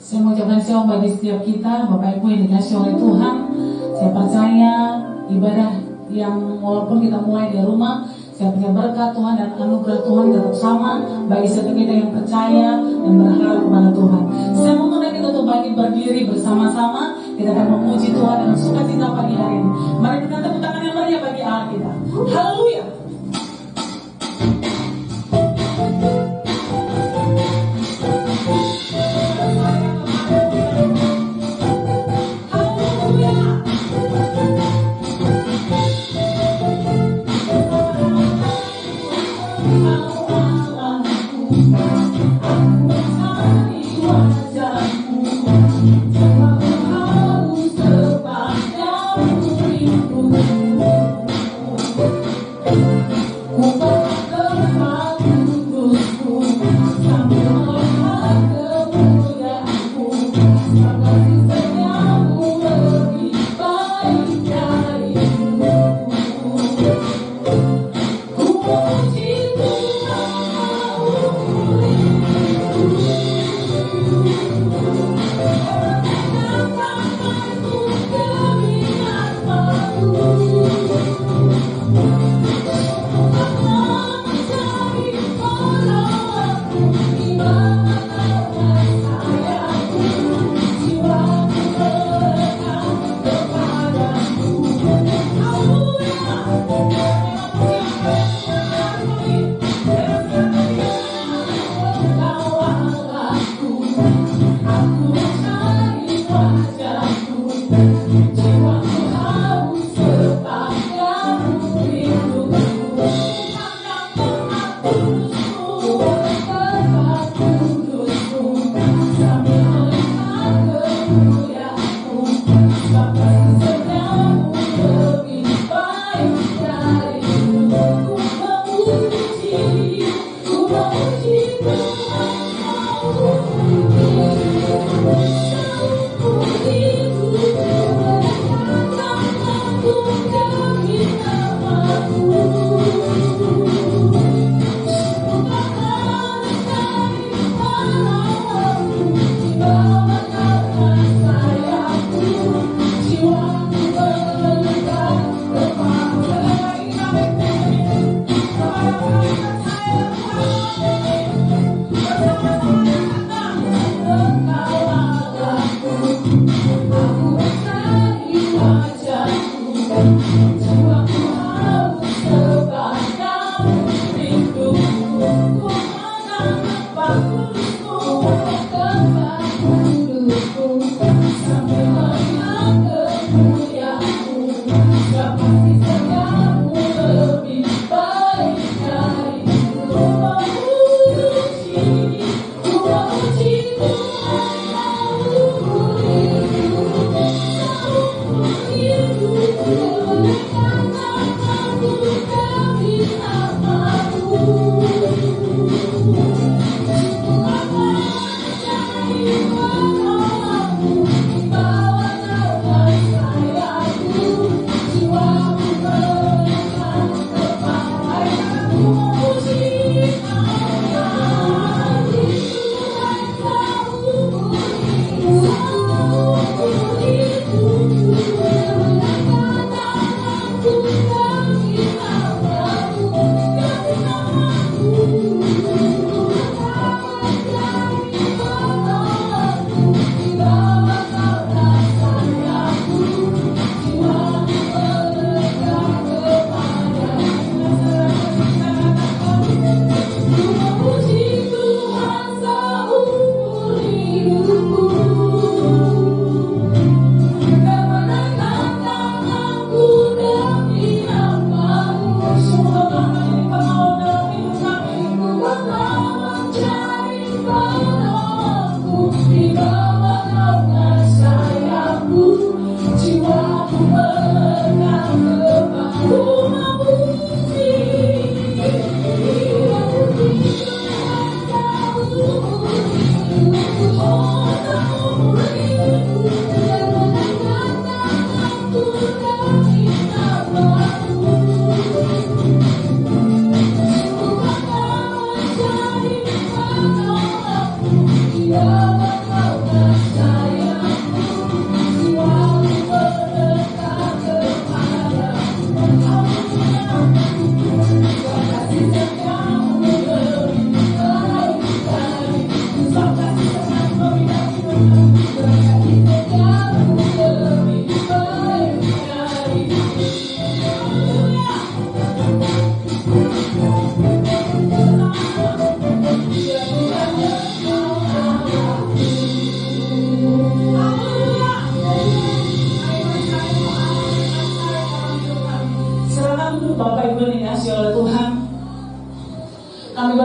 Saya mengucapkan shalom bagi setiap kita, Bapak Ibu yang dikasih oleh Tuhan. Saya percaya ibadah yang walaupun kita mulai dari rumah, saya punya berkat Tuhan dan anugerah Tuhan tetap sama bagi setiap kita yang percaya dan berharap kepada Tuhan. Saya mau mengundang kita untuk bangkit berdiri bersama-sama. Kita akan memuji Tuhan dengan sukacita pagi hari ini. Mari kita tepuk tangan yang meriah bagi Allah kita. Haleluya.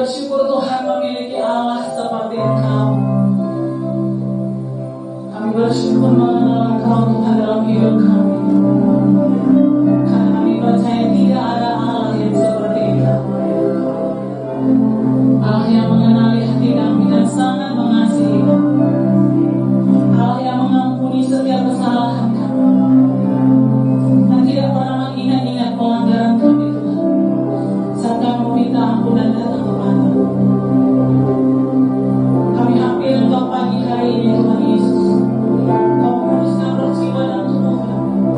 bersyukur Tuhan memiliki Allah seperti Engkau. Kami bersyukur mengenal Engkau Tuhan dalam hidup kami. Karena kami percaya tidak ada Allah yang seperti Engkau. Allah yang mengenali hati kami dan sangat mengasihi kami. Allah yang mengampuni setiap kesalahan kami dan tidak pernah mengingat-ingat pelanggaran kami Tuhan. Saat kami meminta ampun dan datang kepada-Mu, kami hampir Engkau pagi hari ini Tuhan Yesus. Kau memulihkan roh, jiwa dan tubuh kami.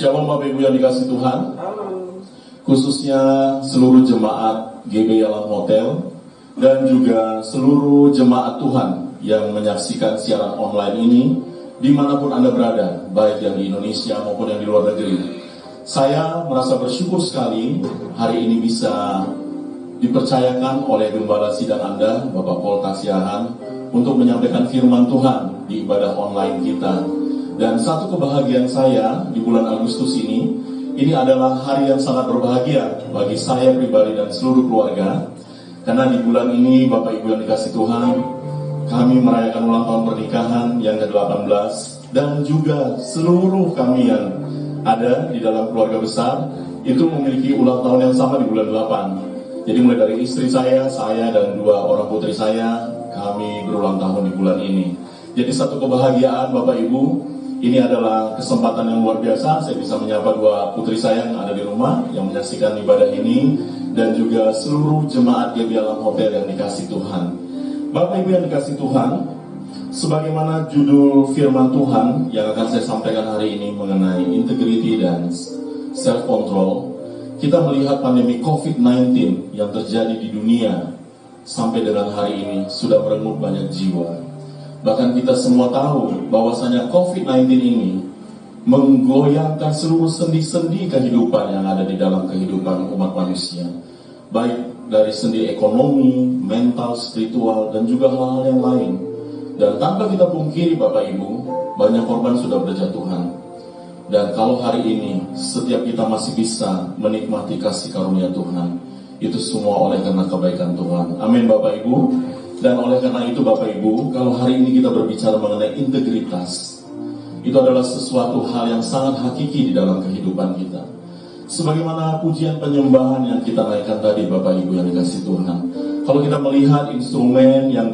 Shalom Bapak Ibu yang dikasih Tuhan, khususnya seluruh jemaat GB Alam Hotel dan juga seluruh jemaat Tuhan yang menyaksikan siaran online ini dimanapun Anda berada, baik yang di Indonesia maupun yang di luar negeri. Saya merasa bersyukur sekali hari ini bisa dipercayakan oleh Gembala Sidang Anda, Bapak Paul Kasiahan, untuk menyampaikan firman Tuhan di ibadah online kita. Dan satu kebahagiaan saya di bulan Agustus ini adalah hari yang sangat berbahagia bagi saya pribadi dan seluruh keluarga. Karena di bulan ini Bapak Ibu yang dikasih Tuhan, kami merayakan ulang tahun pernikahan yang ke-18. Dan juga seluruh kami yang ada di dalam keluarga besar itu memiliki ulang tahun yang sama di bulan 8. Jadi mulai dari istri saya dan 2 orang putri saya, kami berulang tahun di bulan ini. Jadi satu kebahagiaan Bapak Ibu. Ini adalah kesempatan yang luar biasa, saya bisa menyapa 2 putri saya yang ada di rumah, yang menyaksikan ibadah ini, dan juga seluruh jemaat GB Alam Hotel yang dikasih Tuhan. Bapak Ibu yang dikasih Tuhan, sebagaimana judul firman Tuhan yang akan saya sampaikan hari ini mengenai integrity dan self-control, kita melihat pandemi COVID-19 yang terjadi di dunia sampai dengan hari ini sudah merenggut banyak jiwa. Bahkan kita semua tahu bahwasanya COVID-19 ini menggoyangkan seluruh sendi-sendi kehidupan yang ada di dalam kehidupan umat manusia. Baik dari sendi ekonomi, mental, spiritual, dan juga hal-hal yang lain. Dan tanpa kita pungkiri Bapak Ibu, banyak korban sudah berjatuhan. Dan kalau hari ini setiap kita masih bisa menikmati kasih karunia Tuhan, itu semua oleh karena kebaikan Tuhan. Amin Bapak Ibu. Dan oleh karena itu Bapak Ibu, kalau hari ini kita berbicara mengenai integritas, itu adalah sesuatu hal yang sangat hakiki di dalam kehidupan kita. Sebagaimana pujian penyembahan yang kita naikkan tadi Bapak Ibu yang dikasih Tuhan. Kalau kita melihat instrumen yang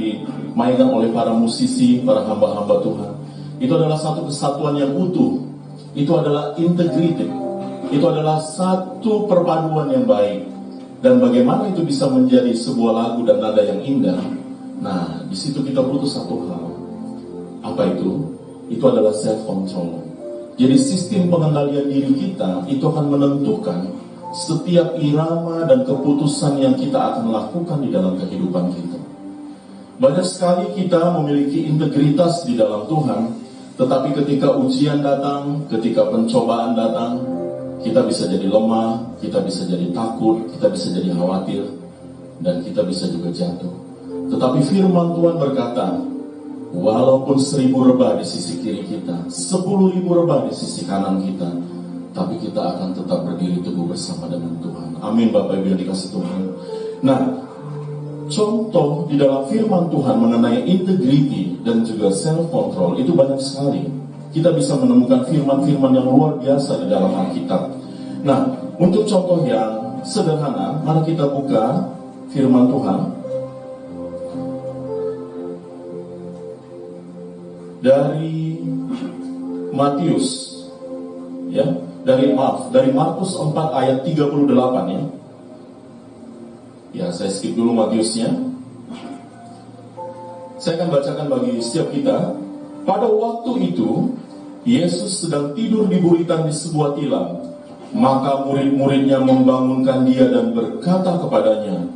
dimainkan oleh para musisi, para hamba-hamba Tuhan. Itu adalah satu kesatuan yang utuh. Itu adalah integrated. Itu adalah satu perpaduan yang baik. Dan bagaimana itu bisa menjadi sebuah lagu dan nada yang indah? Nah, di situ kita butuh satu hal. Apa itu? Itu adalah self-control. Jadi sistem pengendalian diri kita itu akan menentukan setiap irama dan keputusan yang kita akan lakukan di dalam kehidupan kita. Banyak sekali kita memiliki integritas di dalam Tuhan, tetapi ketika ujian datang, ketika pencobaan datang, kita bisa jadi lemah, kita bisa jadi takut, kita bisa jadi khawatir, dan kita bisa juga jatuh. Tetapi firman Tuhan berkata, walaupun 1000 rebah di sisi kiri kita, 10.000 rebah di sisi kanan kita, tapi kita akan tetap berdiri teguh bersama dengan Tuhan. Amin Bapak Ibu yang dikasih Tuhan. Nah, contoh di dalam firman Tuhan mengenai integrity dan juga self-control itu banyak sekali. Kita bisa menemukan firman-firman yang luar biasa di dalam Alkitab. Nah, untuk contoh yang sederhana, mari kita buka firman Tuhan dari Matius, ya, dari Markus 4 ayat 38 ya. Ya, saya skip dulu Matiusnya. Saya akan bacakan bagi setiap kita. Pada waktu itu, Yesus sedang tidur di buritan di sebuah tilam. Maka murid-muridnya membangunkan dia dan berkata kepadanya,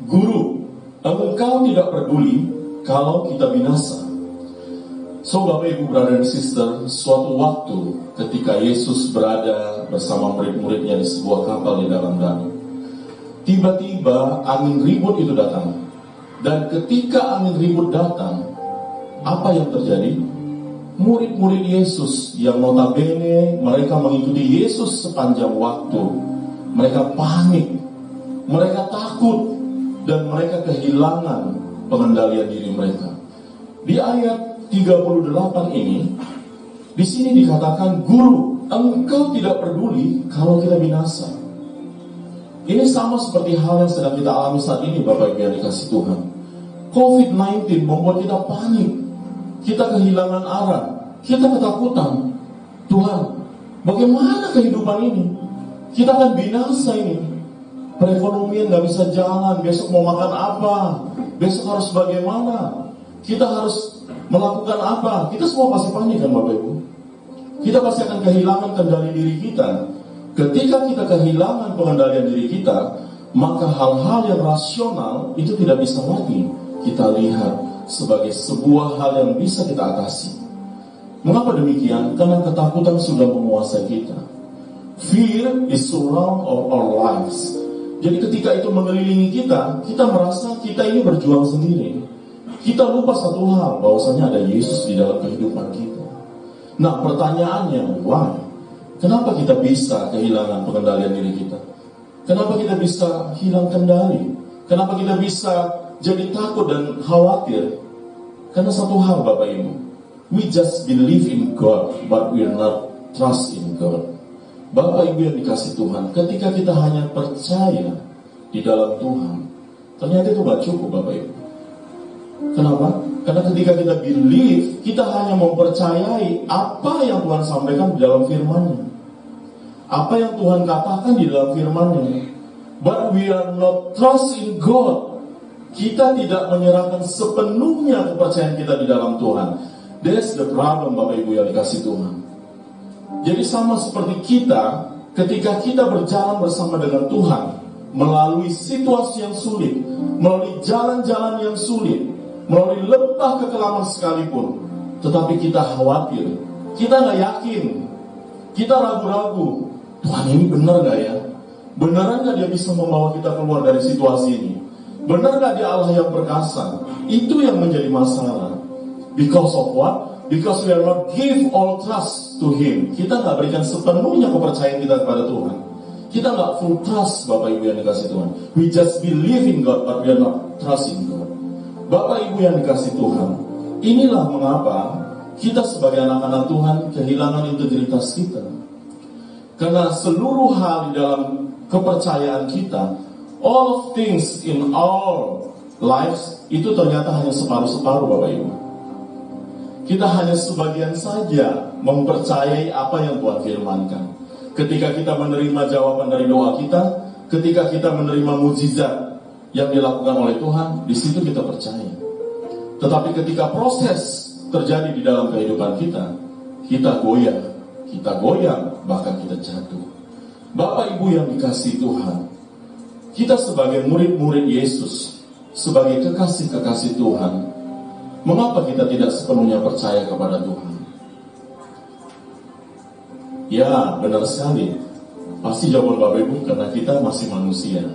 Guru, engkau tidak peduli kalau kita binasa. So, Bapak Ibu, brother and sister, suatu waktu ketika Yesus berada bersama murid-muridnya di sebuah kapal di dalam danau, tiba-tiba angin ribut itu datang. Dan ketika angin ribut datang, apa yang terjadi? Murid-murid Yesus yang notabene mereka mengikuti Yesus sepanjang waktu, mereka panik, mereka takut, dan mereka kehilangan pengendalian diri mereka. Di ayat 38 ini, di sini dikatakan, Guru, engkau tidak peduli kalau kita binasa. Ini sama seperti hal yang sedang kita alami saat ini, Bapak Ibu yang dikasih Tuhan. COVID-19 membuat kita panik. Kita kehilangan arah, kita ketakutan. Tuhan, bagaimana kehidupan ini? Kita akan binasa ini. Perekonomian gak bisa jalan, besok mau makan apa? Besok harus bagaimana? Kita harus melakukan apa? Kita semua pasti panik kan Bapak Ibu? Kita pasti akan kehilangan kendali diri kita. Ketika kita kehilangan pengendalian diri kita, maka hal-hal yang rasional itu tidak bisa lagi kita lihat sebagai sebuah hal yang bisa kita atasi. Mengapa demikian? Karena ketakutan sudah menguasai kita. Fear is surround of our lives. Jadi ketika itu mengelilingi kita, kita merasa kita ini berjuang sendiri. Kita lupa satu hal, bahwasanya ada Yesus di dalam kehidupan kita. Nah, pertanyaannya, why? Kenapa kita bisa kehilangan pengendalian diri kita? Kenapa kita bisa hilang kendali? Kenapa kita bisa jadi takut dan khawatir? Karena satu hal Bapak Ibu, we just believe in God, but we are not trust in God. Bapak Ibu yang dikasih Tuhan, ketika kita hanya percaya di dalam Tuhan, ternyata itu gak cukup Bapak Ibu. Kenapa? Karena ketika kita believe, kita hanya mempercayai apa yang Tuhan sampaikan di dalam firman-Nya, apa yang Tuhan katakan di dalam firman-Nya. But we are not trust in God. Kita tidak menyerahkan sepenuhnya kepercayaan kita di dalam Tuhan. That's the problem Bapak Ibu yang dikasih Tuhan. Jadi sama seperti kita, ketika kita berjalan bersama dengan Tuhan, melalui situasi yang sulit, melalui jalan-jalan yang sulit, melalui lembah kekelaman sekalipun, tetapi kita khawatir, kita gak yakin, kita ragu-ragu, Tuhan ini benar gak ya? Beneran gak dia bisa membawa kita keluar dari situasi ini? Benar gak dia Allah yang perkasa? Itu yang menjadi masalah. Because of what? Because we are not give all trust to Him. Kita gak berikan sepenuhnya kepercayaan kita kepada Tuhan. Kita gak full trust Bapak Ibu yang dikasih Tuhan. We just believe in God, but we are not trust in God. Bapak Ibu yang dikasih Tuhan, inilah mengapa kita sebagai anak-anak Tuhan kehilangan integritas kita. Karena seluruh hal di dalam kepercayaan kita, all of things in our lives itu ternyata hanya separuh-separuh Bapak Ibu. Kita hanya sebagian saja mempercayai apa yang Tuhan firmankan. Ketika kita menerima jawaban dari doa kita, ketika kita menerima mukjizat yang dilakukan oleh Tuhan, di situ kita percaya. Tetapi ketika proses terjadi di dalam kehidupan kita, kita goyang, bahkan kita jatuh. Bapak Ibu yang dikasihi Tuhan, kita sebagai murid-murid Yesus, sebagai kekasih-kekasih Tuhan, mengapa kita tidak sepenuhnya percaya kepada Tuhan? Ya, benar sekali. Pasti jawaban Bapak Ibu, karena kita masih manusia.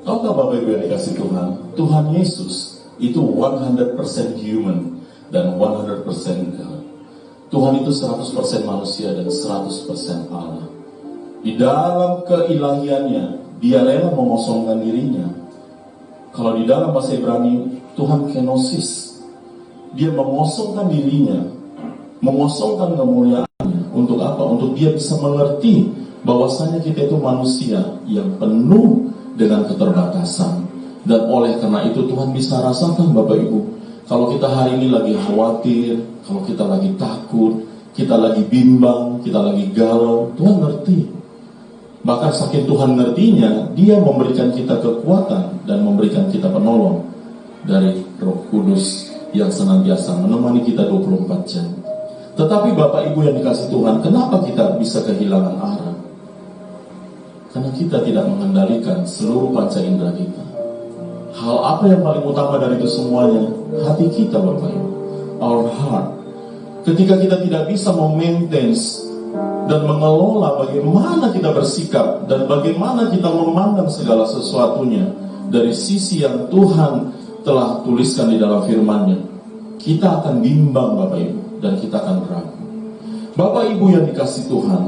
Tahukah Bapak Ibu yang dikasih Tuhan, Tuhan Yesus itu 100% human dan 100% God. Tuhan itu 100% manusia dan 100% Allah. Di dalam keilahiannya, dia rela mengosongkan dirinya. Kalau di dalam bahasa Ibrani, Tuhan kenosis. Dia mengosongkan dirinya, mengosongkan kemuliaannya. Untuk apa? Untuk dia bisa mengerti bahwasanya kita itu manusia yang penuh dengan keterbatasan. Dan oleh karena itu Tuhan bisa rasakan Bapak Ibu, kalau kita hari ini lagi khawatir, kalau kita lagi takut, kita lagi bimbang, kita lagi galau, Tuhan ngerti. Bahkan saking Tuhan ngertinya, dia memberikan kita kekuatan dan memberikan kita penolong dari Roh Kudus yang senantiasa menemani kita 24 jam. Tetapi Bapak Ibu yang dikasih Tuhan, kenapa kita bisa kehilangan arah? Karena kita tidak mengendalikan seluruh panca indera kita. Hal apa yang paling utama dari itu semuanya? Hati kita Bapak Ibu, our heart. Ketika kita tidak bisa memaintain dan mengelola bagaimana kita bersikap dan bagaimana kita memandang segala sesuatunya dari sisi yang Tuhan telah tuliskan di dalam firman-Nya, kita akan bimbang Bapak Ibu, dan kita akan ragu. Bapak Ibu yang dikasih Tuhan,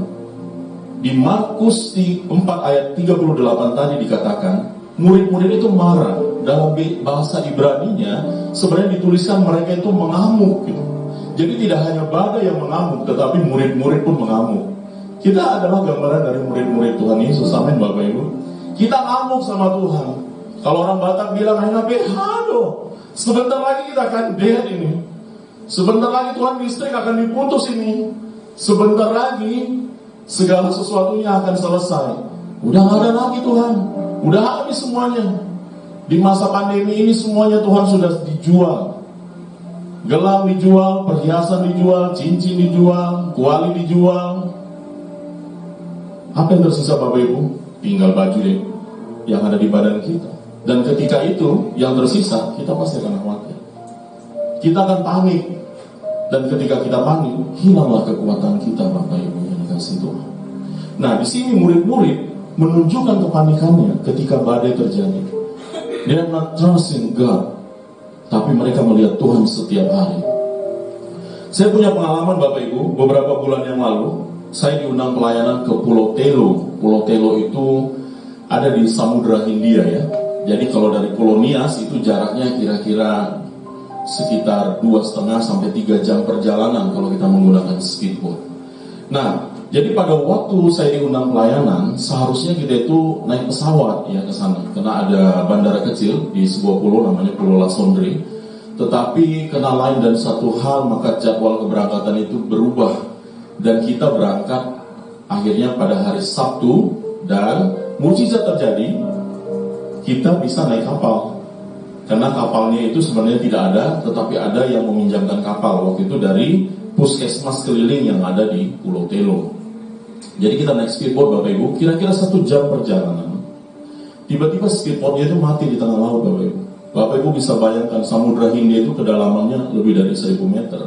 di Markus 4 ayat 38 tadi dikatakan, murid-murid itu marah. Dalam bahasa Ibrani-nya sebenarnya dituliskan mereka itu mengamuk gitu. Jadi tidak hanya badai yang mengamuk, tetapi murid-murid pun mengamuk. Kita adalah gambaran dari murid-murid Tuhan Yesus. Amin Bapak Ibu. Kita ngamuk sama Tuhan. Kalau orang Batak bilang, aduh, sebentar lagi kita akan dead ini. Sebentar lagi Tuhan listrik akan diputus ini. Sebentar lagi segala sesuatunya akan selesai. Udah gak ada lagi Tuhan. Udah habis semuanya. Di masa pandemi ini semuanya Tuhan sudah dijual. Gelang dijual, perhiasan dijual, cincin dijual, kuali dijual. Apa yang tersisa Bapak Ibu? Tinggal baju deh yang ada di badan kita. Dan ketika itu yang tersisa, kita pasti akan khawatir. Kita akan panik. Dan ketika kita panik, hilanglah kekuatan kita Bapak Ibu yang dikasih Tuhan. Nah, di sini murid-murid menunjukkan kepanikannya ketika badai terjadi. They are not trusting God, tapi mereka melihat Tuhan setiap hari. Saya punya pengalaman Bapak Ibu, beberapa bulan yang lalu saya diundang pelayanan ke Pulau Telo. Pulau Telo itu ada di Samudra Hindia ya. Jadi kalau dari Pulau Nias itu jaraknya kira-kira sekitar 2,5 sampai 3 jam perjalanan kalau kita menggunakan speedboat. Nah, jadi pada waktu saya diundang pelayanan, seharusnya kita itu naik pesawat ya ke sana, karena ada bandara kecil di sebuah pulau namanya Pulau Lasondri. Tetapi karena lain dan satu hal, maka jadwal keberangkatan itu berubah dan kita berangkat akhirnya pada hari Sabtu, dan mukjizat terjadi, kita bisa naik kapal. Karena kapalnya itu sebenarnya tidak ada, tetapi ada yang meminjamkan kapal waktu itu dari puskesmas keliling yang ada di Pulau Telo. Jadi kita naik speedboat Bapak Ibu, kira-kira 1 jam perjalanan. Tiba-tiba speedboatnya itu mati di tengah laut Bapak Ibu. Bapak Ibu bisa bayangkan Samudra Hindia itu kedalamannya lebih dari 1000 meter.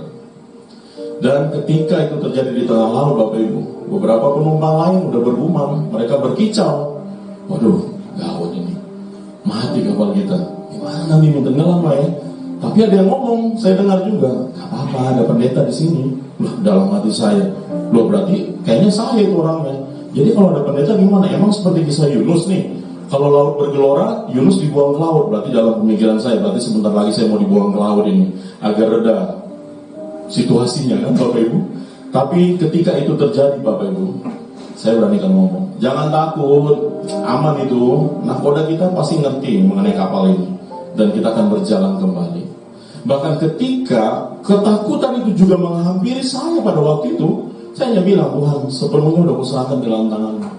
Dan ketika itu terjadi di tengah laut Bapak Ibu, beberapa penumpang lain udah bergumam, mereka berkicau. Waduh, gawat ini, mati kapal kita. Gimana nih, tenggelam ya? Tapi ada yang ngomong, saya dengar juga, gak apa-apa, ada pendeta di sini. Loh, dalam hati saya, loh berarti kayaknya saya itu orangnya. Jadi kalau ada pendeta gimana? Emang seperti kisah Yunus nih, kalau laut bergelora, Yunus dibuang ke laut. Berarti dalam pemikiran saya, berarti sebentar lagi saya mau dibuang ke laut ini, agar reda situasinya kan Bapak Ibu. Tapi ketika itu terjadi Bapak Ibu, saya beranikan ngomong, jangan takut, aman itu. Nahkoda kita pasti ngerti mengenai kapal ini. dan kita akan berjalan kembali. Bahkan ketika ketakutan itu juga menghampiri saya pada waktu itu, saya hanya bilang, Tuhan, sepenuhnya udah kuserahkan ke dalam tangan-Mu.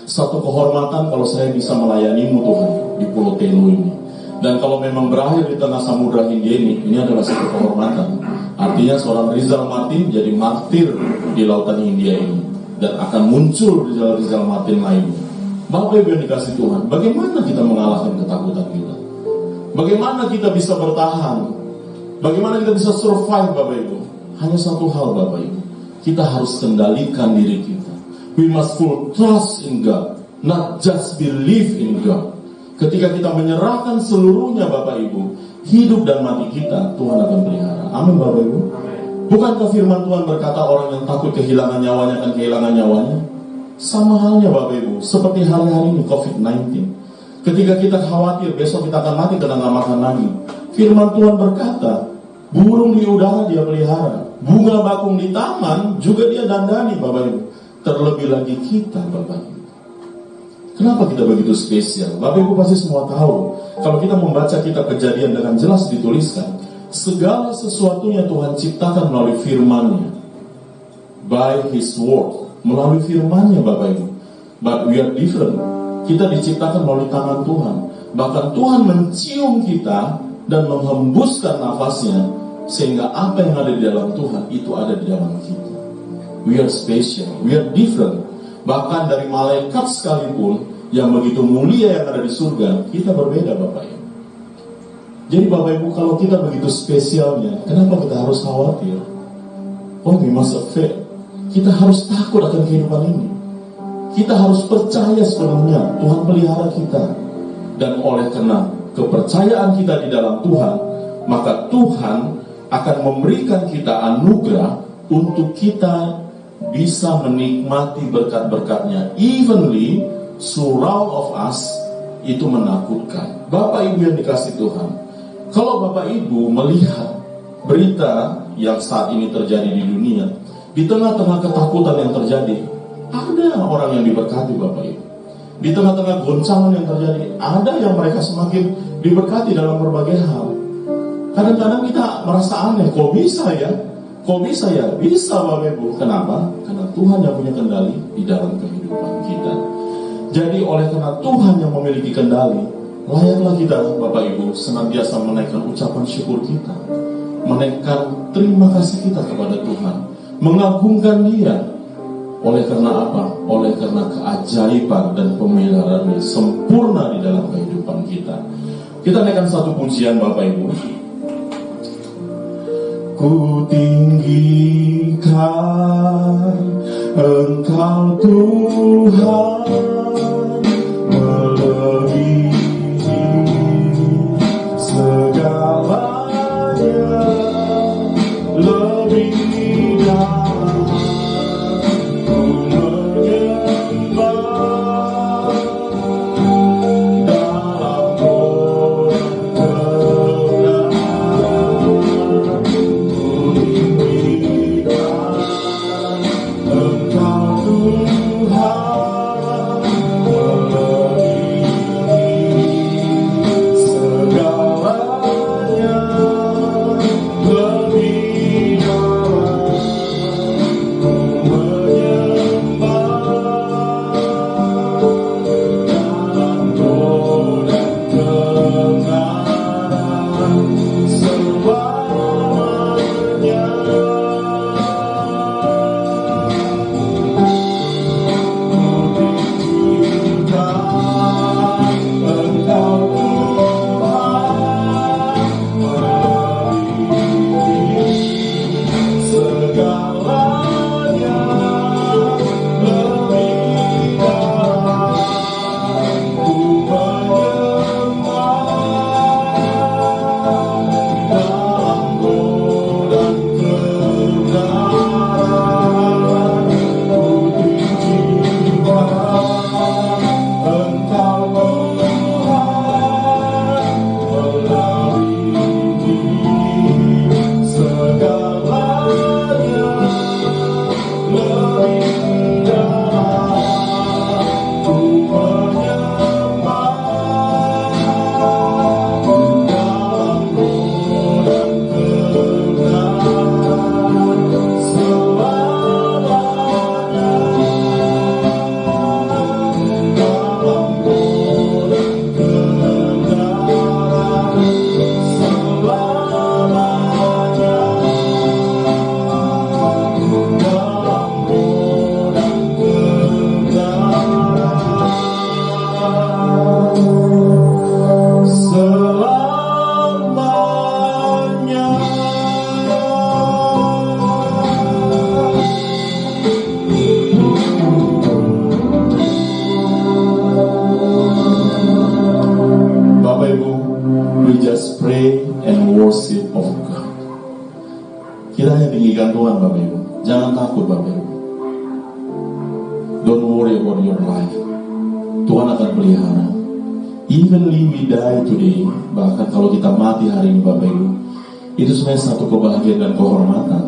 Satu kehormatan kalau saya bisa melayani-Mu Tuhan di Pulau Telu ini. Dan kalau memang berakhir di tengah Samudra Hindia ini adalah satu kehormatan. Artinya seorang Rizal Martin jadi martir di Lautan Hindia ini, dan akan muncul Rizal Martin lainnya. Bapak Ibu yang dikasih Tuhan, bagaimana kita mengalahkan ketakutan kita? Bagaimana kita bisa bertahan? Bagaimana kita bisa survive, Bapak Ibu? Hanya satu hal, Bapak Ibu, kita harus kendalikan diri kita. We must full trust in God, not just believe in God. Ketika kita menyerahkan seluruhnya, Bapak Ibu, hidup dan mati kita, Tuhan akan pelihara. Amin, Bapak Ibu. Bukankah firman Tuhan berkata orang yang takut kehilangan nyawanya akan kehilangan nyawanya? Sama halnya, Bapak Ibu, seperti hari-hari ini COVID-19. Ketika kita khawatir besok kita akan mati karena nggak makan lagi, firman Tuhan berkata, burung di udara Dia pelihara, bunga bakung di taman juga Dia dandani, Bapak Ibu. Terlebih lagi kita, Bapak Ibu. Kenapa kita begitu spesial? Bapak Ibu pasti semua tahu, kalau kita membaca kitab Kejadian dengan jelas dituliskan, segala sesuatunya Tuhan ciptakan melalui firman-Nya. By His word, melalui firman-Nya, Bapak Ibu. But we are different. Kita diciptakan melalui tangan Tuhan. Bahkan Tuhan mencium kita dan menghembuskan nafasnya, sehingga apa yang ada di dalam Tuhan itu ada di dalam kita. We are special, we are different. Bahkan dari malaikat sekalipun yang begitu mulia yang ada di surga, kita berbeda, Bapak Ibu. Jadi Bapak Ibu, kalau kita begitu spesialnya, kenapa kita harus khawatir? Oh, we must afraid. Kita harus takut akan kehidupan ini. Kita harus percaya sepenuhnya Tuhan pelihara kita. Dan oleh karena kepercayaan kita di dalam Tuhan, maka Tuhan akan memberikan kita anugerah untuk kita bisa menikmati berkat-berkatnya. Evenly surround of us, itu menakutkan. Bapak Ibu yang dikasih Tuhan, kalau Bapak Ibu melihat berita yang saat ini terjadi di dunia, di tengah-tengah ketakutan yang terjadi, ada orang yang diberkati, Bapak Ibu. Di tengah-tengah goncangan yang terjadi, ada yang mereka semakin diberkati dalam berbagai hal. Kadang-kadang kita merasa aneh, kok bisa ya? Kok bisa ya? Bisa, Bapak Ibu. Kenapa? Karena Tuhan yang punya kendali di dalam kehidupan kita. Jadi oleh karena Tuhan yang memiliki kendali, layaklah kita, Bapak Ibu, senantiasa menaikkan ucapan syukur kita, menaikkan terima kasih kita kepada Tuhan, mengagungkan Dia. Oleh karena apa? Oleh karena keajaiban dan pemeliharaannya sempurna di dalam kehidupan kita. Kita naikkan satu pujian, Bapak Ibu. Ku tinggikan Engkau Tuhan, melebihi segalanya, lebih dalam ku menyembah dalam roh kebenaran. Ku tinggikan Engkau Tuhan, Makanya tinggikan Tuhan Bapak Ibu. Jangan takut Bapak Ibu. Don't worry about your life. Tuhan akan pelihara. Even if we die today, bahkan kalau kita mati hari ini Bapak Ibu, itu sebenarnya satu kebahagiaan dan kehormatan.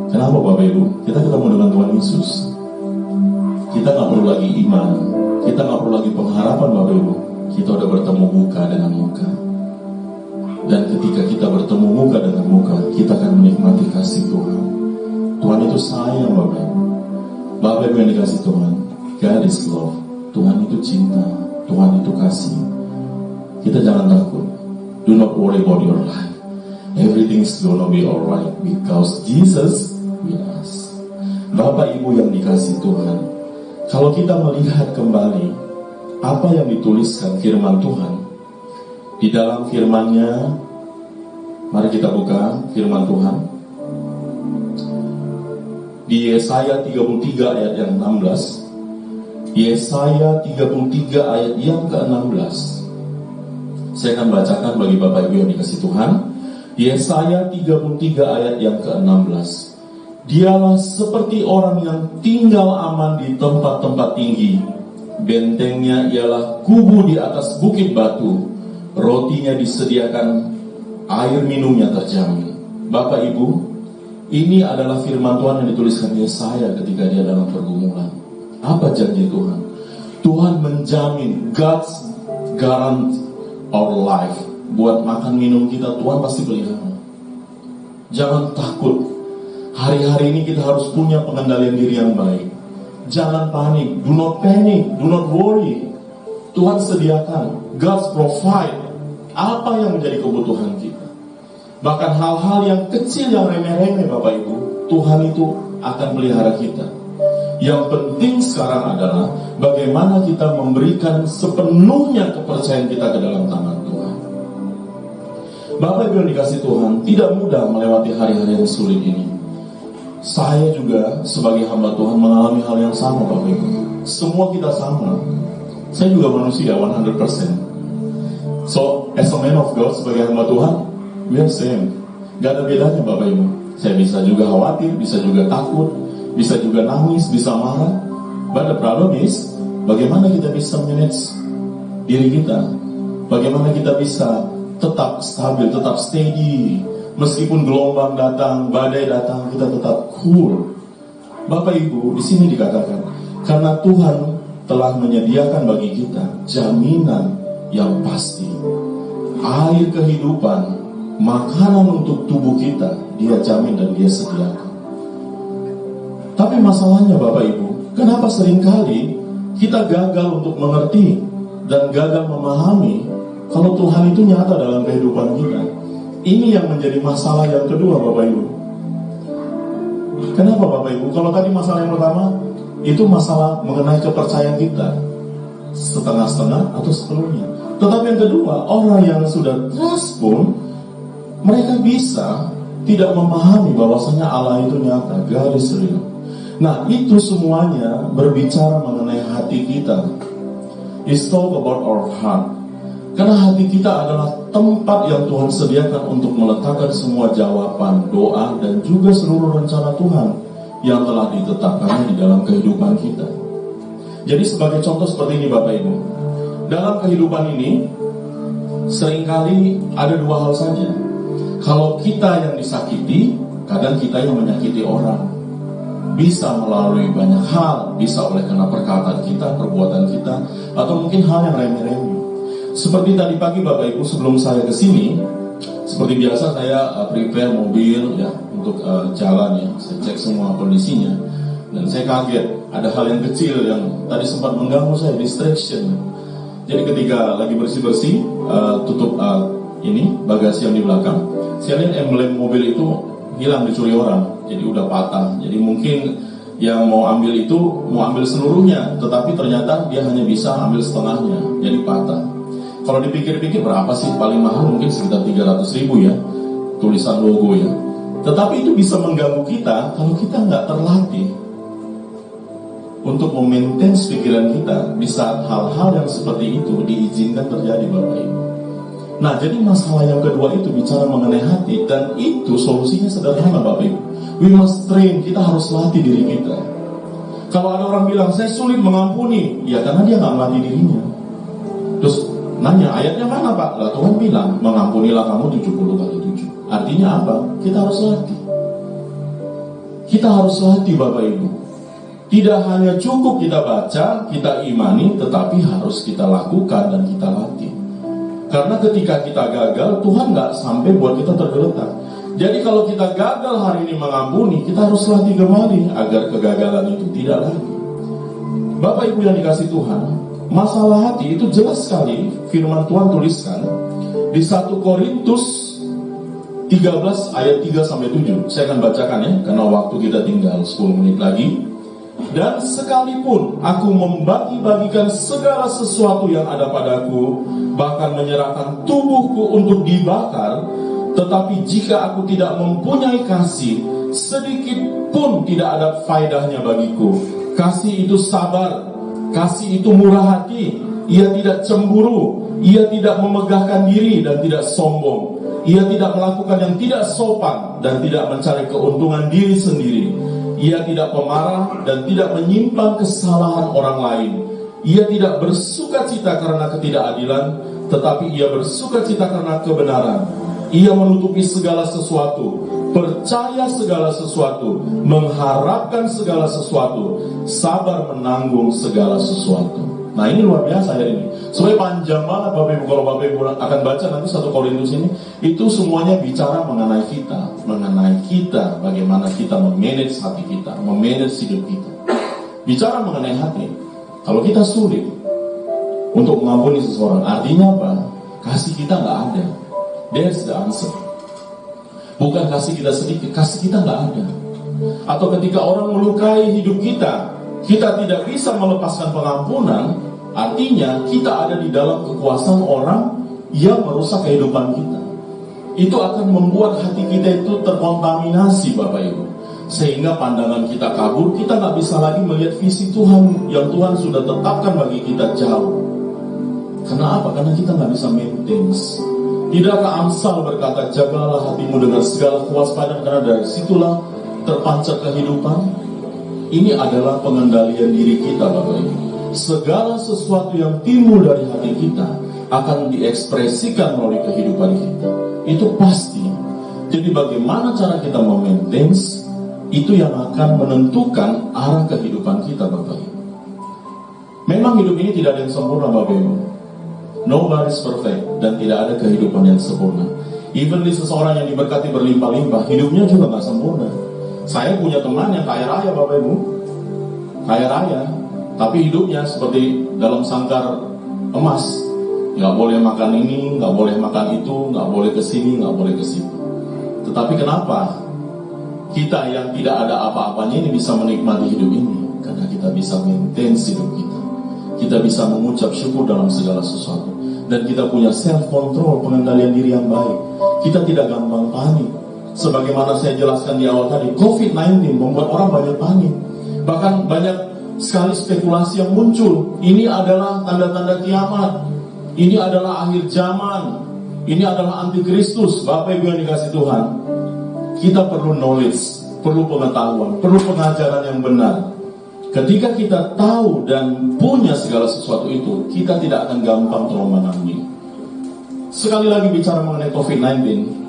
Kenapa Bapak Ibu? Kita ketemu dengan Tuhan Yesus. Kita nggak perlu lagi iman, kita nggak perlu lagi pengharapan Bapak Ibu. Kita udah bertemu muka dengan muka. Dan ketika kita bertemu muka dengan muka, kita akan menikmati kasih Tuhan. Tuhan itu sayang Bapak Ibu. Bapak Ibu yang dikasih Tuhan, God is love. Tuhan itu cinta, Tuhan itu kasih. Kita jangan takut. Do not worry about your life. Everything is gonna be alright because Jesus with us. Bapak Ibu yang dikasih Tuhan, kalau kita melihat kembali apa yang dituliskan firman Tuhan, di dalam firman-Nya, mari kita buka firman Tuhan. Di Yesaya 33 ayat yang 16. Yesaya 33 ayat yang ke-16. Saya akan bacakan bagi Bapak Ibu yang dikasih Tuhan. Yesaya 33 ayat yang ke-16. Dialah seperti orang yang tinggal aman di tempat-tempat tinggi. Bentengnya ialah kubu di atas bukit batu. Rotinya disediakan, air minumnya terjamin. Bapak Ibu, ini adalah firman Tuhan yang dituliskan Yesaya ketika dia dalam pergumulan. Apa janji Tuhan? Tuhan menjamin, God's guarantee our life. Buat makan minum kita, Tuhan pasti pelihara. Jangan takut. Hari-hari ini kita harus punya pengendalian diri yang baik. Jangan panik. Do not panic. Do not worry. Tuhan sediakan. God's provide. Apa yang menjadi kebutuhan kita. Bahkan hal-hal yang kecil, yang remeh-remeh Bapak Ibu, Tuhan itu akan pelihara kita. Yang penting sekarang adalah bagaimana kita memberikan sepenuhnya kepercayaan kita ke dalam tangan Tuhan. Bapak Ibu yang dikasih Tuhan, tidak mudah melewati hari-hari yang sulit ini. Saya juga sebagai hamba Tuhan mengalami hal yang sama Bapak Ibu. Semua kita sama. Saya juga manusia 100%. So, as a man of God, sebagai hamba Tuhan, we are same. Gak ada bedanya Bapak Ibu. Saya bisa juga khawatir, bisa juga takut, bisa juga nangis, bisa marah. But the problem is, bagaimana kita bisa manage diri kita? Bagaimana kita bisa tetap stabil, tetap steady. Meskipun gelombang datang, badai datang, kita tetap cool. Bapak Ibu, di sini dikatakan, karena Tuhan telah menyediakan bagi kita jaminan yang pasti. Air kehidupan, makanan untuk tubuh kita, Dia jamin dan Dia sediakan. Tapi masalahnya Bapak Ibu, kenapa seringkali kita gagal untuk mengerti dan gagal memahami kalau Tuhan itu nyata dalam kehidupan kita? Ini yang menjadi masalah yang kedua Bapak Ibu. Kenapa Bapak Ibu? Kalau tadi masalah yang pertama itu masalah mengenai kepercayaan kita, setengah-setengah atau sepenuhnya. Tetapi yang kedua, orang yang sudah trust pun mereka bisa tidak memahami bahwasanya Allah itu nyata, God is real. Nah, itu semuanya berbicara mengenai hati kita. It's talk about our heart. Karena hati kita adalah tempat yang Tuhan sediakan untuk meletakkan semua jawaban, doa, dan juga seluruh rencana Tuhan yang telah ditetapkannya di dalam kehidupan kita. Jadi sebagai contoh seperti ini Bapak Ibu, dalam kehidupan ini seringkali ada dua hal saja. Kalau kita yang disakiti, kadang kita yang menyakiti orang. Bisa melalui banyak hal, bisa oleh karena perkataan kita, perbuatan kita, atau mungkin hal yang remeh-remeh. Seperti tadi pagi Bapak Ibu, sebelum saya ke sini, seperti biasa saya prepare mobil ya untuk jalan ya, saya cek semua kondisinya, dan saya kaget ada hal yang kecil yang tadi sempat mengganggu saya, distraction. Jadi ketika lagi bersih-bersih, tutup ini bagasi yang di belakang, saya lihat emblem mobil itu hilang, dicuri orang, jadi udah patah. Jadi mungkin yang mau ambil itu mau ambil seluruhnya, tetapi ternyata dia hanya bisa ambil setengahnya, jadi patah. Kalau dipikir-pikir berapa sih paling mahal, mungkin sekitar 300.000 ya, tulisan logo ya. Tetapi itu bisa mengganggu kita kalau kita nggak terlatih untuk memaintain pikiran kita di saat hal-hal yang seperti itu diizinkan terjadi Bapak Ibu. Nah, jadi masalah yang kedua itu bicara mengenai hati, dan itu solusinya sederhana Bapak Ibu. We must train, kita harus latih diri kita. Kalau ada orang bilang, saya sulit mengampuni, ya karena dia nggak melatih dirinya. Terus nanya, ayatnya mana Pak? Lah Tuhan bilang, mengampunilah kamu 70 kali 7. Artinya apa? Kita harus latih. Kita harus latih Bapak Ibu. Tidak hanya cukup kita baca, kita imani, tetapi harus kita lakukan dan kita latih. Karena ketika kita gagal, Tuhan nggak sampai buat kita tergeletak. Jadi kalau kita gagal hari ini mengampuni, kita harus latih kembali agar kegagalan itu tidak lagi. Bapak Ibu yang dikasih Tuhan, masalah hati itu jelas sekali firman Tuhan tuliskan di 1 Korintus 13 ayat 3-7. Saya akan bacakan ya, karena waktu kita tinggal 10 menit lagi. Dan sekalipun aku membagi-bagikan segala sesuatu yang ada padaku, bahkan menyerahkan tubuhku untuk dibakar, tetapi jika aku tidak mempunyai kasih, sedikit pun tidak ada faedahnya bagiku. Kasih itu sabar, kasih itu murah hati, ia tidak cemburu, ia tidak memegahkan diri dan tidak sombong, ia tidak melakukan yang tidak sopan dan tidak mencari keuntungan diri sendiri. Ia tidak pemarah dan tidak menyimpan kesalahan orang lain. Ia tidak bersukacita karena ketidakadilan, tetapi ia bersukacita karena kebenaran. Ia menutupi segala sesuatu, percaya segala sesuatu, mengharapkan segala sesuatu, sabar menanggung segala sesuatu. Nah ini luar biasa ya ini. Soalnya panjang banget Bapak Ibu. Kalau Bapak Ibu akan baca nanti 1 Korintus ini, itu semuanya bicara mengenai kita, bagaimana kita memanage hati kita, memanage hidup kita. Bicara mengenai hati. Kalau kita sulit untuk mengampuni seseorang, artinya apa? Kasih kita nggak ada. There's the answer. Bukan kasih kita sedikit, kasih kita nggak ada. Atau ketika orang melukai hidup kita, kita tidak bisa melepaskan pengampunan, artinya kita ada di dalam kekuasaan orang yang merusak kehidupan kita. Itu akan membuat hati kita itu terkontaminasi Bapak Ibu, sehingga pandangan kita kabur, kita nggak bisa lagi melihat visi Tuhan yang Tuhan sudah tetapkan bagi kita jauh. Kenapa? Karena kita nggak bisa maintenance. Tidakkah Amsal berkata, jagalah hatimu dengan segala kewaspadaan, karena dari situlah terpancar kehidupan. Ini adalah pengendalian diri kita Bapak Ibu. Segala sesuatu yang timbul dari hati kita akan diekspresikan melalui kehidupan kita. Itu pasti. Jadi bagaimana cara kita memaintain, itu yang akan menentukan arah kehidupan kita Bapak Ibu. Memang hidup ini tidak ada yang sempurna Bapak Ibu. Nobody is perfect, dan tidak ada kehidupan yang sempurna. Even seseorang yang diberkati berlimpah-limpah, hidupnya juga nggak sempurna. Saya punya teman yang kaya raya Bapak Ibu, kaya raya, tapi hidupnya seperti dalam sangkar emas. Nggak boleh makan ini, nggak boleh makan itu, nggak boleh kesini, nggak boleh kesitu. Tetapi kenapa kita yang tidak ada apa-apanya ini bisa menikmati hidup ini? Karena kita bisa maintain hidup kita. Kita bisa mengucap syukur dalam segala sesuatu. Dan kita punya self-control, pengendalian diri yang baik. Kita tidak gampang panik. Sebagaimana saya jelaskan di awal tadi, COVID-19 membuat orang banyak panik. Bahkan banyak sekali spekulasi yang muncul. Ini adalah tanda-tanda kiamat. Ini adalah akhir zaman. Ini adalah antikristus. Bapak Ibu yang dikasih Tuhan, kita perlu knowledge, perlu pengetahuan, perlu pengajaran yang benar. Ketika kita tahu dan punya segala sesuatu itu, kita tidak akan gampang terombang ambing. Sekali lagi bicara mengenai COVID-19,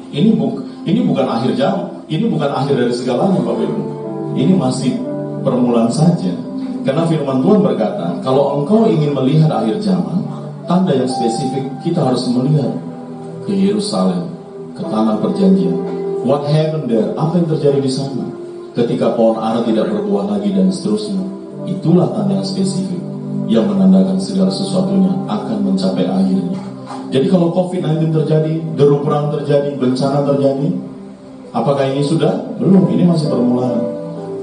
ini bukan akhir zaman, ini bukan akhir dari segalanya Bapak Ibu. Ini masih permulaan saja. Karena firman Tuhan berkata, kalau engkau ingin melihat akhir zaman, tanda yang spesifik, kita harus melihat ke Yerusalem, ke tanah perjanjian. What happened there? Apa yang terjadi di sana? Ketika pohon ara tidak berbuah lagi dan seterusnya. Itulah tanda yang spesifik yang menandakan segala sesuatunya akan mencapai akhirnya. Jadi kalau COVID-19 terjadi, deru perang terjadi, bencana terjadi, apakah ini sudah? Belum, ini masih permulaan.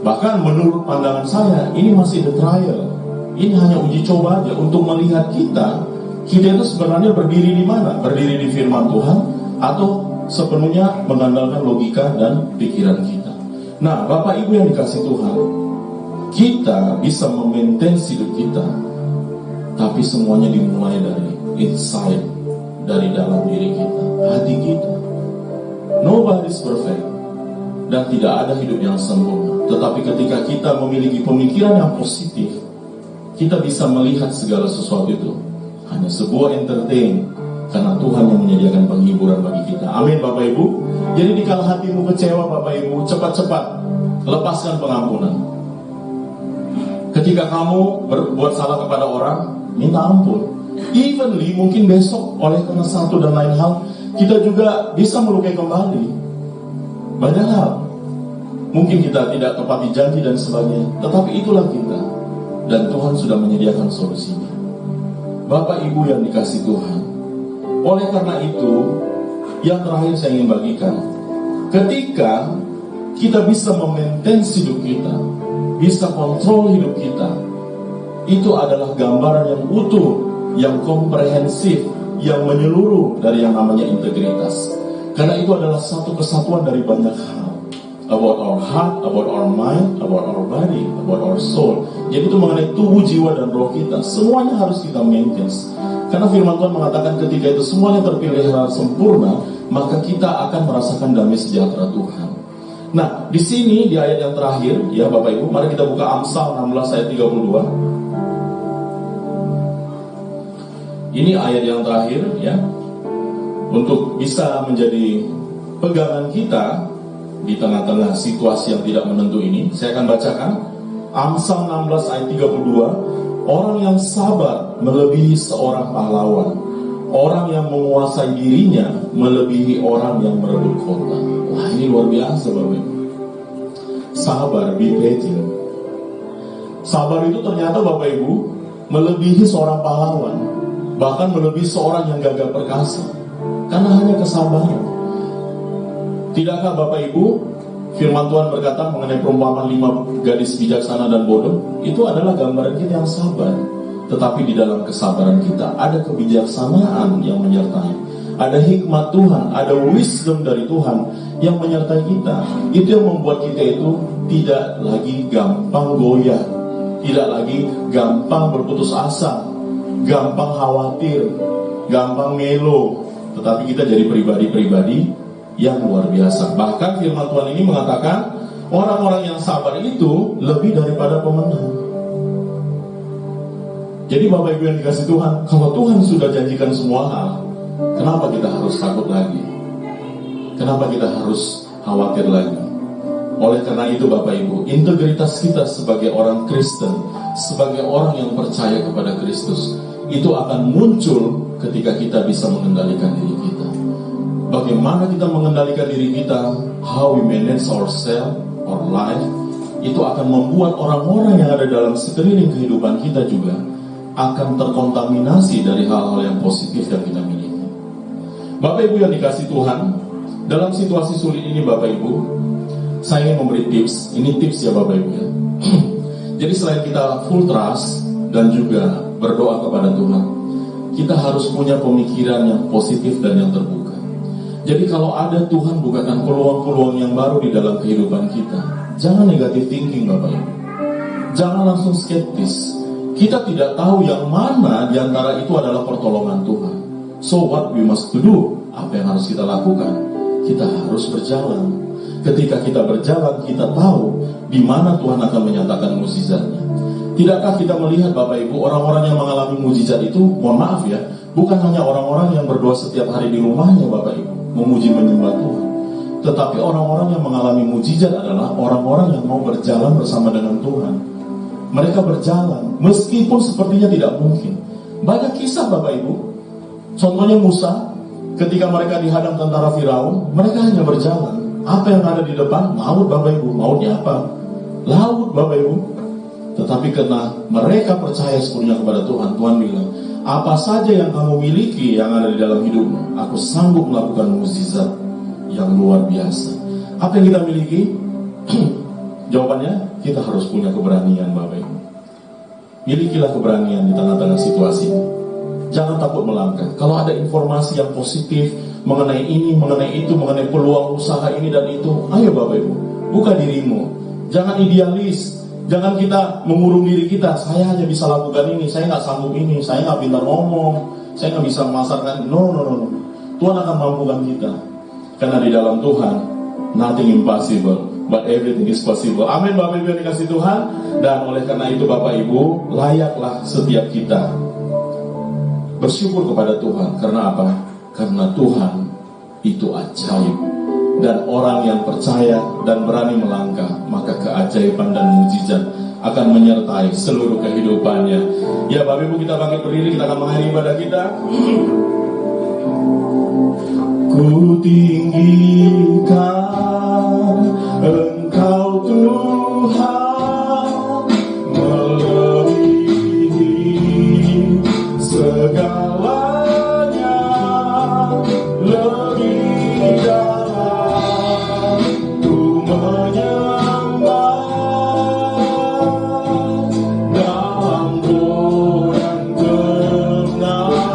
Bahkan menurut pandangan saya, ini masih the trial. Ini hanya uji coba aja untuk melihat kita itu sebenarnya berdiri di mana? Berdiri di firman Tuhan atau sepenuhnya mengandalkan logika dan pikiran kita. Nah, Bapak Ibu yang dikasih Tuhan, kita bisa memaintain hidup kita, tapi semuanya dimulai dari inside. dari dalam diri kita, hati kita. Nobody's perfect, dan tidak ada hidup yang sempurna. Tetapi ketika kita memiliki pemikiran yang positif, kita bisa melihat segala sesuatu itu hanya sebuah entertain, karena Tuhan yang menyediakan penghiburan bagi kita. Amin Bapak Ibu. Jadi dikala hatimu kecewa Bapak Ibu, cepat-cepat lepaskan pengampunan. Ketika kamu berbuat salah kepada orang, minta ampun. Evenly mungkin besok oleh karena satu dan lain hal, kita juga bisa melukai kembali. Banyak hal. Mungkin kita tidak tepati janji dan sebagainya, tetapi itulah kita. Dan Tuhan sudah menyediakan solusinya. Bapak Ibu yang dikasih Tuhan, oleh karena itu, yang terakhir saya ingin bagikan, ketika kita bisa memaintain hidup kita, bisa kontrol hidup kita, itu adalah gambaran yang utuh, yang komprehensif, yang menyeluruh dari yang namanya integritas. Karena itu adalah satu kesatuan dari banyak hal. About our heart, about our mind, about our body, about our soul. Jadi itu mengenai tubuh, jiwa, dan roh kita. Semuanya harus kita maintain. Karena firman Tuhan mengatakan ketika itu semuanya terpelihara sempurna, maka kita akan merasakan damai sejahtera Tuhan. Nah, di sini di ayat yang terakhir, ya Bapak Ibu, mari kita buka Amsal 16 ayat 32. Ini ayat yang terakhir, ya, untuk bisa menjadi pegangan kita di tengah-tengah situasi yang tidak menentu ini. Saya akan bacakan Amsal 16 ayat 32. Orang yang sabar melebihi seorang pahlawan. Orang yang menguasai dirinya melebihi orang yang merebut kota. Wah, ini luar biasa Bapak Ibu. Sabar, be patient. Sabar itu ternyata Bapak Ibu melebihi seorang pahlawan, bahkan melebihi seorang yang gagah perkasa, karena hanya kesabaran. Tidakkah Bapak Ibu, firman Tuhan berkata mengenai perumpamaan 5 gadis bijaksana dan bodoh, itu adalah gambaran kita yang sabar. Tetapi di dalam kesabaran kita ada kebijaksanaan yang menyertai, ada hikmat Tuhan, ada wisdom dari Tuhan yang menyertai kita. Itu yang membuat kita itu tidak lagi gampang goyah, tidak lagi gampang berputus asa, gampang khawatir, gampang melo. Tetapi kita jadi pribadi-pribadi yang luar biasa. Bahkan firman Tuhan ini mengatakan orang-orang yang sabar itu lebih daripada pemenang. Jadi Bapak Ibu yang dikasih Tuhan, kalau Tuhan sudah janjikan semua hal, kenapa kita harus takut lagi? Kenapa kita harus khawatir lagi? Oleh karena itu Bapak Ibu, integritas kita sebagai orang Kristen, sebagai orang yang percaya kepada Kristus, itu akan muncul ketika kita bisa mengendalikan diri kita. Bagaimana kita mengendalikan diri kita, how we manage ourselves, our life, itu akan membuat orang-orang yang ada dalam sekeliling kehidupan kita juga akan terkontaminasi dari hal-hal yang positif yang kita miliki. Bapak Ibu yang dikasih Tuhan, dalam situasi sulit ini Bapak Ibu, saya ingin memberi tips. Ini tips ya Bapak Ibu ya. Jadi selain kita full trust dan juga berdoa kepada Tuhan, kita harus punya pemikiran yang positif dan yang terbuka. Jadi kalau ada Tuhan bukakan peluang-peluang yang baru di dalam kehidupan kita, jangan negative thinking Bapak Ibu. Jangan langsung skeptis. Kita tidak tahu yang mana di antara itu adalah pertolongan Tuhan. So what we must do? Apa yang harus kita lakukan? Kita harus berjalan. Ketika kita berjalan, kita tahu di mana Tuhan akan menyatakan mukjizatnya. Tidakkah kita melihat Bapak Ibu, orang-orang yang mengalami mukjizat itu, mohon maaf ya, bukan hanya orang-orang yang berdoa setiap hari di rumahnya Bapak Ibu, memuji menyembah Tuhan. Tetapi orang-orang yang mengalami mukjizat adalah orang-orang yang mau berjalan bersama dengan Tuhan. Mereka berjalan, meskipun sepertinya tidak mungkin. Banyak kisah Bapak Ibu. Contohnya Musa, ketika mereka dihadang tentara Firaun, mereka hanya berjalan. Apa yang ada di depan? Laut Bapak Ibu. Mautnya apa? Laut Bapak Ibu. Tetapi karena mereka percaya sepenuhnya kepada Tuhan, Tuhan bilang, apa saja yang kamu miliki yang ada di dalam hidupmu, aku sanggup melakukan mukjizat yang luar biasa. Apa yang kita miliki? Jawabannya, kita harus punya keberanian Bapak Ibu. Milikilah keberanian di tengah-tengah situasi ini. Jangan takut melangkah. Kalau ada informasi yang positif mengenai ini, mengenai itu, mengenai peluang usaha ini dan itu, ayo Bapak Ibu, buka dirimu. Jangan idealis. Jangan kita mengurung diri kita. Saya hanya bisa lakukan ini, saya nggak sanggup ini, saya nggak pintar ngomong, saya nggak bisa memasarkan. No. Tuhan akan mampukan kita. Karena di dalam Tuhan, nothing impossible, but everything is possible. Amin, Bapak Ibu yang dikasih Tuhan. Dan oleh karena itu Bapak Ibu, layaklah setiap kita bersyukur kepada Tuhan. Karena apa? Karena Tuhan itu ajaib. Dan orang yang percaya dan berani melangkah, maka keajaiban dan mujizat akan menyertai seluruh kehidupannya. Ya Bapak Ibu, kita bangkit berdiri, kita akan mengakhiri ibadah kita. Ku tinggikan Engkau Tuhan, melebihi segalanya, lebih dalam ku menyembah dalam doa dan kebenaran. Ku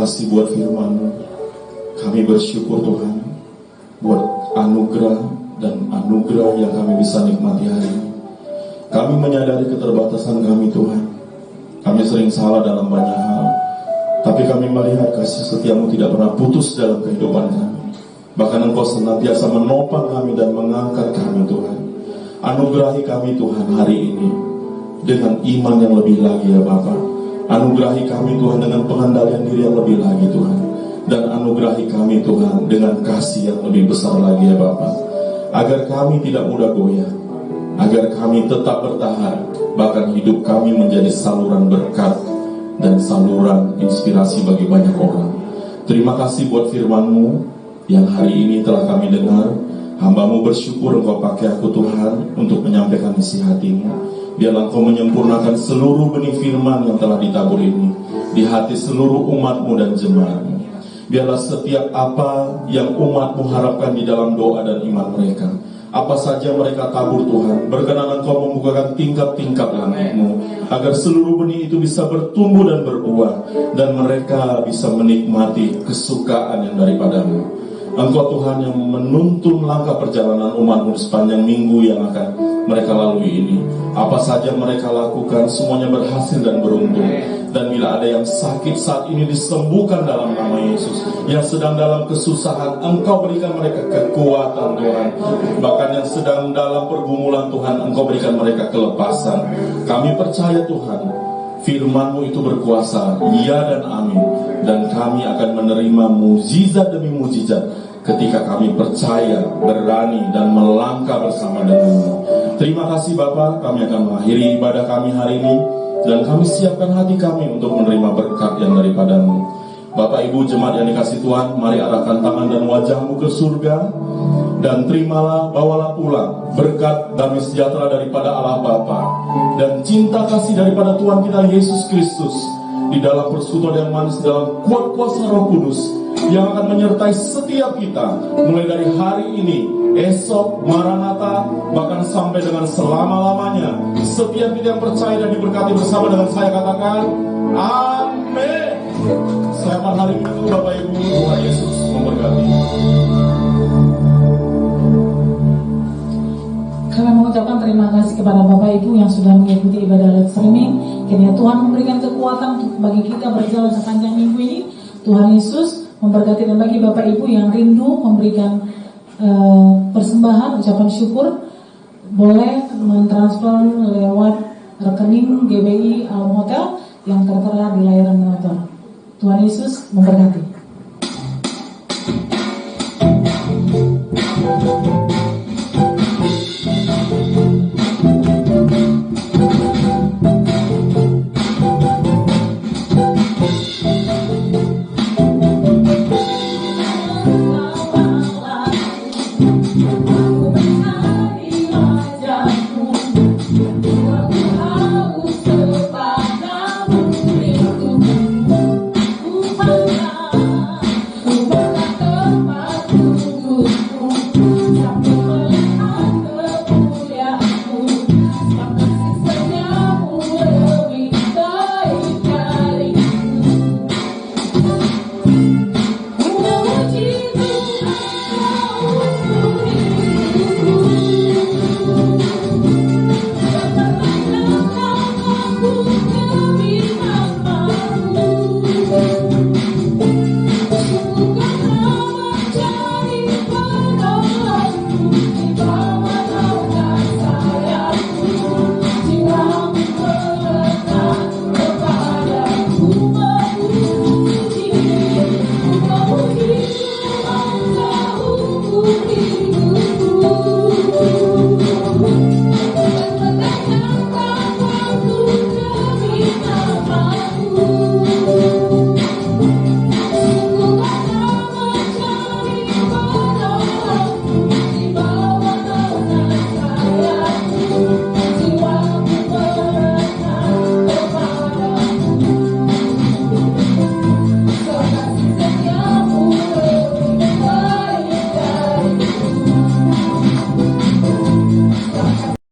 kasih buat firman-Mu. Kami bersyukur Tuhan buat anugerah dan anugerah yang kami bisa nikmati hari ini. Kami menyadari keterbatasan kami Tuhan. Kami sering salah dalam banyak hal, tapi kami melihat kasih setia-Mu tidak pernah putus dalam kehidupan kami. Bahkan Engkau senantiasa menopang kami dan mengangkat kami Tuhan. Anugerahi kami Tuhan hari ini dengan iman yang lebih lagi ya Bapa. Anugerahi kami Tuhan dengan pengendalian diri yang lebih lagi Tuhan. Dan anugerahi kami Tuhan dengan kasih yang lebih besar lagi ya Bapa. Agar kami tidak mudah goyah, agar kami tetap bertahan, bahkan hidup kami menjadi saluran berkat dan saluran inspirasi bagi banyak orang. Terima kasih buat firman-Mu yang hari ini telah kami dengar. Hamba-Mu bersyukur Engkau pakai aku Tuhan untuk menyampaikan isi hati-Mu. Biarlah Engkau menyempurnakan seluruh benih firman yang telah ditabur ini di hati seluruh umat-Mu dan jemaat-Mu. Biarlah setiap apa yang umat-Mu harapkan di dalam doa dan iman mereka, apa saja mereka tabur Tuhan, berkenan Engkau membukakan tingkap-tingkap langit-Mu, agar seluruh benih itu bisa bertumbuh dan berbuah, dan mereka bisa menikmati kesukaan yang daripada-Mu. Engkau Tuhan yang menuntun langkah perjalanan umat-Mu di sepanjang minggu yang akan mereka lalui ini. Apa saja mereka lakukan, semuanya berhasil dan beruntung. Dan bila ada yang sakit saat ini, disembuhkan dalam nama Yesus. Yang sedang dalam kesusahan, Engkau berikan mereka kekuatan Tuhan. Bahkan yang sedang dalam pergumulan Tuhan, Engkau berikan mereka kelepasan. Kami percaya Tuhan, Firman-Mu itu berkuasa, ya dan amin. Dan kami akan menerima mukjizat demi mukjizat ketika kami percaya, berani, dan melangkah bersama dengan-Mu. Terima kasih Bapa, kami akan mengakhiri ibadah kami hari ini, dan kami siapkan hati kami untuk menerima berkat yang daripada-Mu. Bapak Ibu jemaat yang dikasih Tuhan, mari arahkan tangan dan wajahmu ke surga, dan terimalah, bawalah pulang berkat damai sejahtera daripada Allah Bapa dan cinta kasih daripada Tuhan kita Yesus Kristus di dalam persekutuan yang manis dalam kuat kuasa Roh Kudus yang akan menyertai setiap kita mulai dari hari ini, esok, Maranatha, bahkan sampai dengan selama-lamanya. Setiap kita yang percaya dan diberkati bersama dengan saya katakan amin. Selamat hari Minggu Bapak Ibu, Tuhan Yesus memberkati. Kami mengucapkan terima kasih kepada Bapak Ibu yang sudah mengikuti ibadah live streaming. Kiranya Tuhan memberikan kekuatan untuk bagi kita berjalan sepanjang minggu ini. Tuhan Yesus memberkati, dan bagi Bapak Ibu yang rindu memberikan persembahan, ucapan syukur, boleh mentransfer lewat rekening GBI Alam Hotel yang tertera di layar monitor. Tuhan Yesus memberkati.